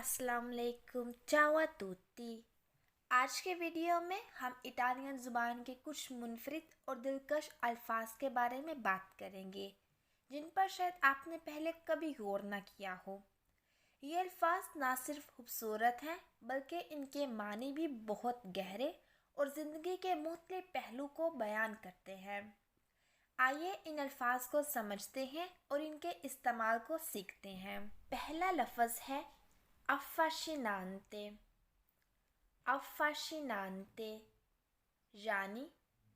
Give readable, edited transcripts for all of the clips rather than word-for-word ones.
अस्सलाम वालेकुम, ciao a tutti। आज के वीडियो में हम इटालियन ज़ुबान के कुछ मुनफरिद और दिलकश अल्फाज के बारे में बात करेंगे जिन पर शायद आपने पहले कभी गौर न किया हो। ये अल्फाज ना सिर्फ खूबसूरत हैं बल्कि इनके मानी भी बहुत गहरे और ज़िंदगी के मुख्तलिफ पहलू को बयान करते हैं। आइए इन अल्फाज को समझते हैं और इनके इस्तेमाल को सीखते हैं। पहला लफ्ज़ है अफाशिनांते। अफाशिनांते यानी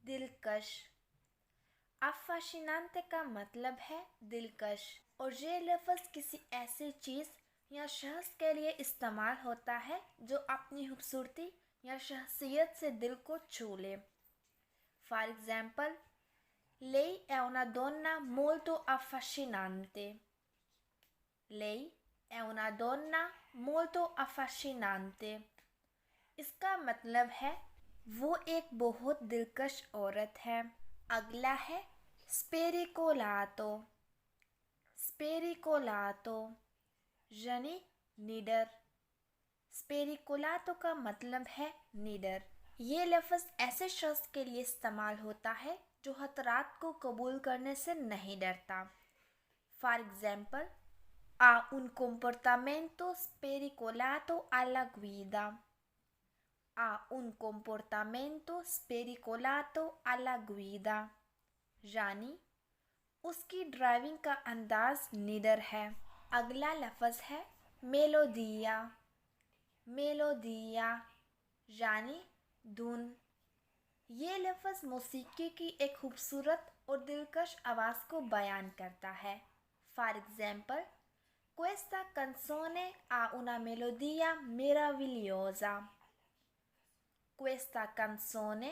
दिलकश। अफाशिनांते का मतलब है दिलकश और ये लफ्ज़ किसी ऐसी चीज़ या शख्स के लिए इस्तेमाल होता है जो अपनी खूबसूरती या शख्सियत से दिल को छू ले। For example, Lei è una donna molto affascinante. Lei è una donna molto affascinante. इसका मतलब है वो एक बहुत दिलकश औरत है। अगला है स्पेरिकोलातो। स्पेरिकोलातो यानी निडर। स्पेरिकोलातो का मतलब है निडर। ये लफ्ज़ ऐसे शख्स के लिए इस्तेमाल होता है जो खतरात को कबूल करने से नहीं डरता। For example, ha un comportamento spericolato alla guida. Ha un comportamento spericolato alla guida यानी उसकी ड्राइविंग का अंदाज निडर है। अगला लफ्ज़ है मेलोडिया। मेलोडिया यानी धुन। ये लफ्ज़ मौसीकी की एक खूबसूरत और दिलकश आवाज़ को बयान करता है। For example, Questa canzone ha una melodia meravigliosa. Questa canzone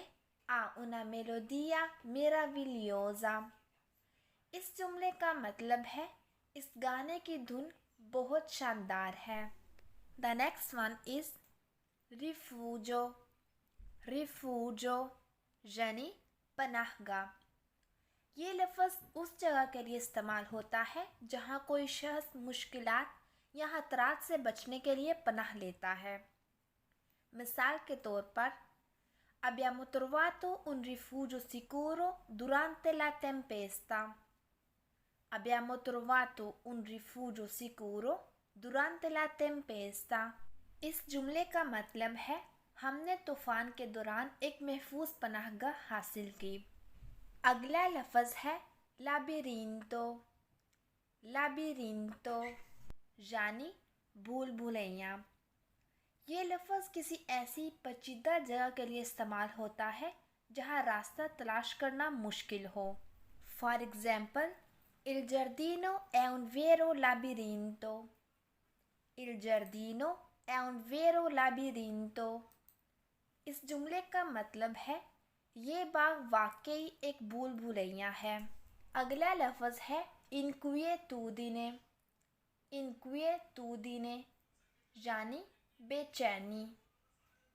ha una melodia meravigliosa. इस जुमले का मतलब है इस गाने की धुन बहुत शानदार है। The next one is rifugio. Rifugio यानी पनाहगाह। ये लफ्ज़ उस जगह के लिए इस्तेमाल होता है जहाँ कोई शख्स मुश्किलात या खतरात से बचने के लिए पनाह लेता है। मिसाल के तौर पर, abbiamo trovato un rifugio sicuro durante la tempesta. Abbiamo trovato un rifugio sicuro durante la tempesta. इस जुमले का मतलब है हमने तूफ़ान के दौरान एक महफूज पनाहगाह हासिल की। अगला लफ्ज़ है लाबिरिंतो। लाबिरिंतो यानी भूल भुलैया। ये लफ्ज़ किसी ऐसी पेचीदा जगह के लिए इस्तेमाल होता है जहाँ रास्ता तलाश करना मुश्किल हो। For example, Il giardino è un vero labirinto. Il giardino è un vero labirinto. इस जुमले का मतलब है ये बाग वाकई एक भूल भुलैया है। अगला लफ्ज़ है इनक्विएटूडिने। इनक्विएटूडिने यानी बेचैनी।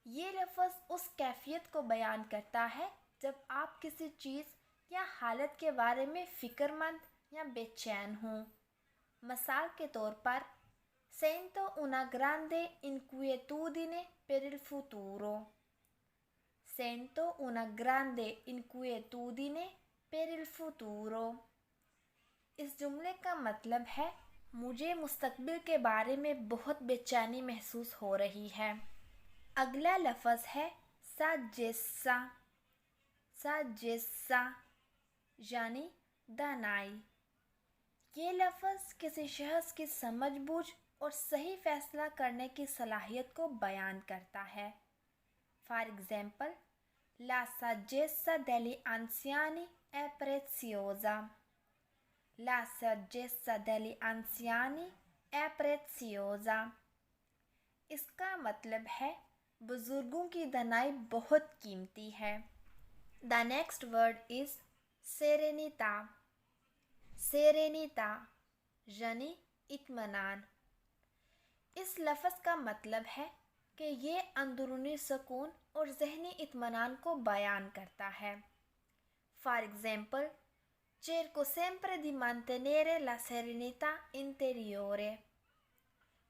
ये लफ्ज़ उस कैफियत को बयान करता है जब आप किसी चीज़ या हालत के बारे में फ़िक्रमंद या बेचैन हों। मिसाल के तौर पर, Sento una grande inquietudine per il futuro. Sento una grande inquietudine per il futuro. इस जुमले का मतलब है मुझे मुस्तकबिल के बारे में बहुत बेचैनी महसूस हो रही है। अगला लफ्ज़ है साजेसा। साजेसा यानी दानाई। ये लफ्ज़ किसी शख्स की समझबूझ और सही फैसला करने की सलाहियत को बयान करता है। For example, La saggezza degli anziani è preziosa. La saggezza degli anziani è preziosa. इसका मतलब है बुजुर्गों की दानाई बहुत कीमती है। The next word is serenità. Serenità यानी इत्मीनान। इस लफ्ज़ का मतलब है कि ये अंदरूनी सुकून और ज़हनी इत्मीनान को बयान करता है। For example, cerco sempre di mantenere la serenità interiore.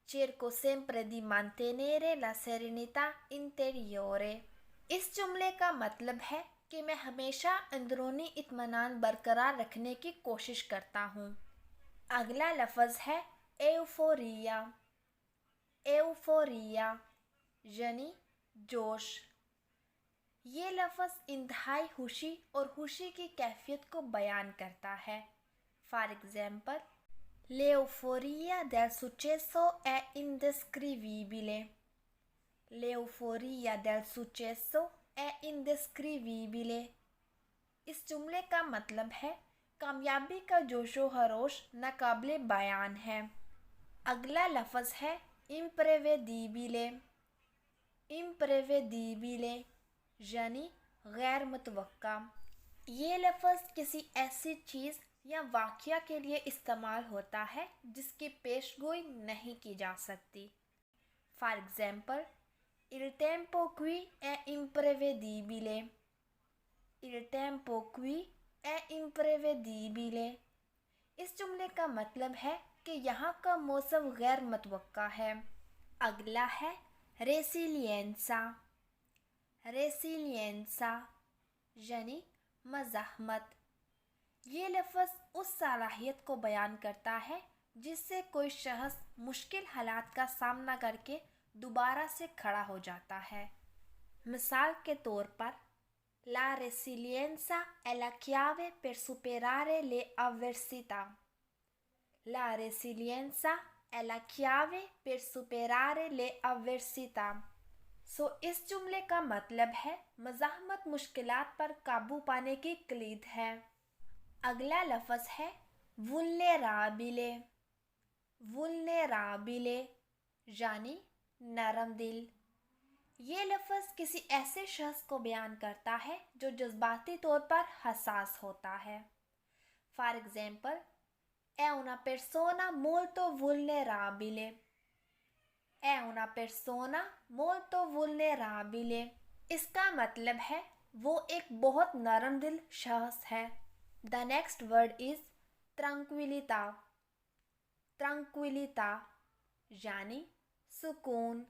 cerco sempre di mantenere la serenità interiore। इस जुमले का मतलब है कि मैं हमेशा अंदरूनी इत्मीनान बरकरार रखने की कोशिश करता हूँ। अगला लफ्ज़ है एउफोरिया। एउफोरिया यानी जोश। ये लफ्ज़ इंतहाई खुशी और खुशी की कैफियत को बयान करता है। For example, l'euforia del successo è indescrivibile। l'euforia del successo è indescrivibile। इस जुमले का मतलब है कामयाबी का जोशो खरोश नाकाबिले बयान है। अगला लफ्ज़ है imprevedibile। imprevedibile यानी गैर मुतवक्का। ये लफ्ज़ किसी ऐसी चीज़ या वाक़या के लिए इस्तेमाल होता है जिसकी पेशगोई नहीं की जा सकती। For example, il tempo qui è imprevedibile। il tempo qui è imprevedibile। इस जुमले का मतलब है कि यहाँ का मौसम गैर मुतवक्का है। अगला है रेसिलियंसा। रेसिलियंसा यानी मज़ाहमत। ये लफ्ज़ उस सलाहियत को बयान करता है जिससे कोई शख्स मुश्किल हालात का सामना करके दोबारा से खड़ा हो जाता है। मिसाल के तौर पर, la resilienza è la chiave per superare le avversità। la resilienza è la chiave per superare le avversità। इस जुमले का मतलब है मज़ाहमत मुश्किलात पर काबू पाने की कलीद है। अगला लफ्ज़ है vulnerabile। vulnerabile यानी नरम दिल। ये लफ्ज़ किसी ऐसे शख्स को बयान करता है जो जज्बाती तौर पर हसास होता है। For example, è una persona molto vulnerabile। è una persona molto vulnerabile। इसका मतलब है वो एक बहुत नरम दिल शख्स है। The next word is tranquillità। tranquillità यानी सुकून।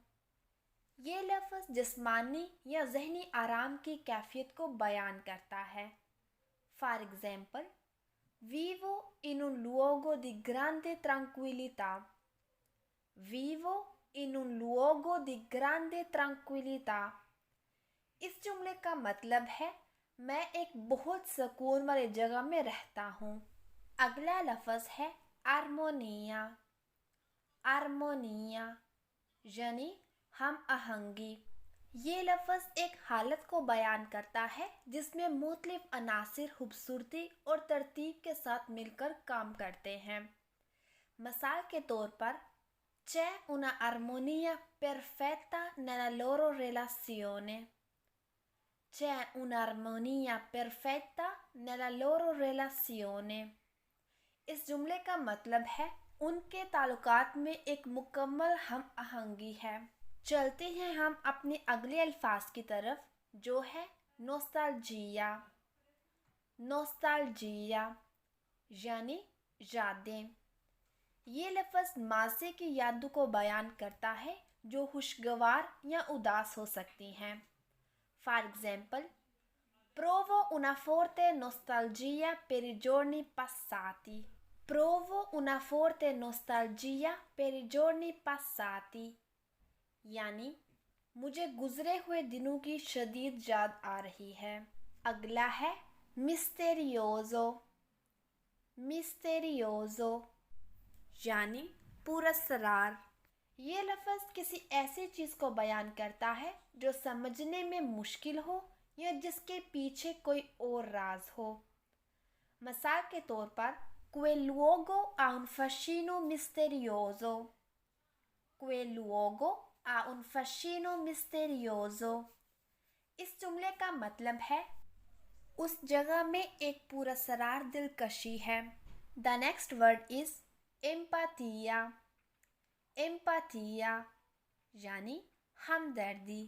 ये लफ्ज़ जिस्मानी या ज़हनी आराम की कैफियत को बयान करता है। For example, vivo in un luogo di grande tranquillità। vivo in un luogo di grande tranquillità। इस जुमले का मतलब है मैं एक बहुत सुकून वाली जगह में रहता हूँ। अगला लफ्ज़ है आर्मोनिया। आर्मोनिया यानी हम आहंगी। ये लफ्ज़ एक हालत को बयान करता है जिसमें मुख्तलिफ अनासिर खूबसूरती और तरतीब के साथ मिलकर काम करते हैं। मिसाल के तौर पर, c'è una armonia perfetta nella loro relazione। c'è un'armonia perfetta nella loro relazione। इस जुमले का मतलब है उनके ताल्लुकात में एक मुकम्मल हम आहंगी है। चलते हैं हम अपने अगले अल्फाज की तरफ जो है नोस्टैल्जिया। नोस्टैल्जिया यानी यादें। ये लफ्ज़ माज़ी की यादों को बयान करता है जो खुशगवार या उदास हो सकती हैं। For example, provo una forte nostalgia per i giorni passati। provo una forte nostalgia per i giorni passati यानी मुझे गुजरे हुए दिनों की शदीद याद आ रही है। अगला है मिस्टेरियोज़ो। मिस्टेरियोज़ो यानी पुरस्कार। ये लफ्ज़ किसी ऐसी चीज़ को बयान करता है जो समझने में मुश्किल हो या जिसके पीछे कोई और राज हो। मिसाल के तौर पर, quel luogo ha un fascino misterioso। quel luogo ha un fascino misterioso। इस जुमले का मतलब है उस जगह में एक पुरस्कार दिलकशी है। द नेक्स्ट वर्ड इज़ एम्पाथिया। एम्पाथिया यानी हमदर्दी।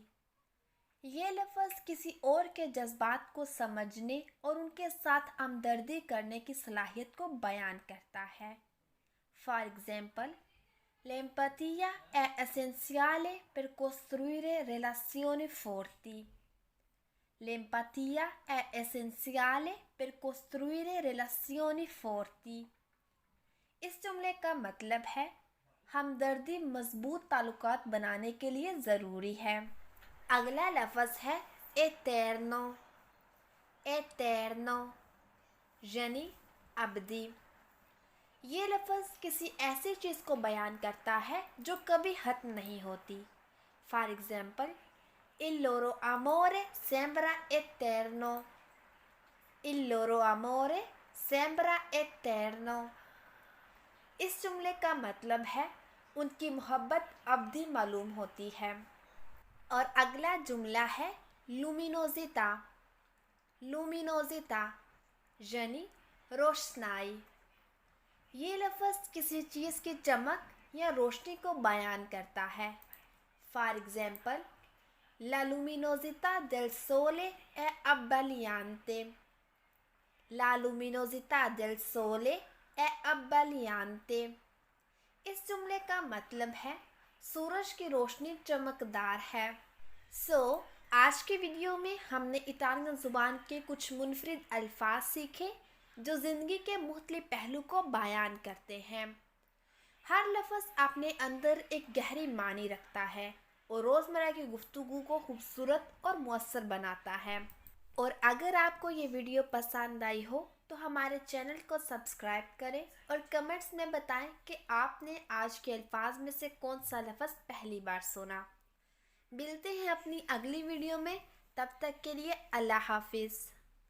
ये लफ्ज़ किसी और के जज्बात को समझने और उनके साथ हमदर्दी करने की सलाहियत को बयान करता है। For example, L'empatia è essenziale per costruire relazioni forti. L'empatia è essenziale per costruire relazioni forti. इस जुमले का मतलब है हमदर्दी मजबूत ताल्लुकात बनाने के लिए ज़रूरी है। अगला लफ्ज़ है एटर्नो। एटर्नो यानी अबदी। ये लफ्ज़ किसी ऐसी चीज़ को बयान करता है जो कभी ख़त्म नहीं होती। For example, Il loro amore sembra eterno. Il loro amore sembra eterno. इस जुमले का मतलब है उनकी मोहब्बत अवधि मालूम होती है। और अगला जुमला है लुमिनोजिता। लुमिनोजिता यानी रोशनाई। ये लफ्ज़ किसी चीज़ की चमक या रोशनी को बयान करता है। For example, La luminosità del sole è abbagliante. La luminosità del sole è abbagliante. इस जुमले का मतलब है सूरज की रोशनी चमकदार है। आज के वीडियो में हमने इटालियन ज़ुबान के कुछ मुनफरिद अल्फाज सीखे जो ज़िंदगी के मुख्तलिफ पहलू को बयान करते हैं। हर लफ्ज़ अपने अंदर एक गहरी मानी रखता है और रोज़मर्रा की गुफ्तगू को खूबसूरत और मुअस्सर बनाता है। और अगर आपको ये वीडियो पसंद आई हो तो हमारे चैनल को सब्सक्राइब करें और कमेंट्स में बताएं कि आपने आज के अल्फाज में से कौन सा लफ्ज़ पहली बार सुना। मिलते हैं अपनी अगली वीडियो में, तब तक के लिए अल्लाह हाफिज़।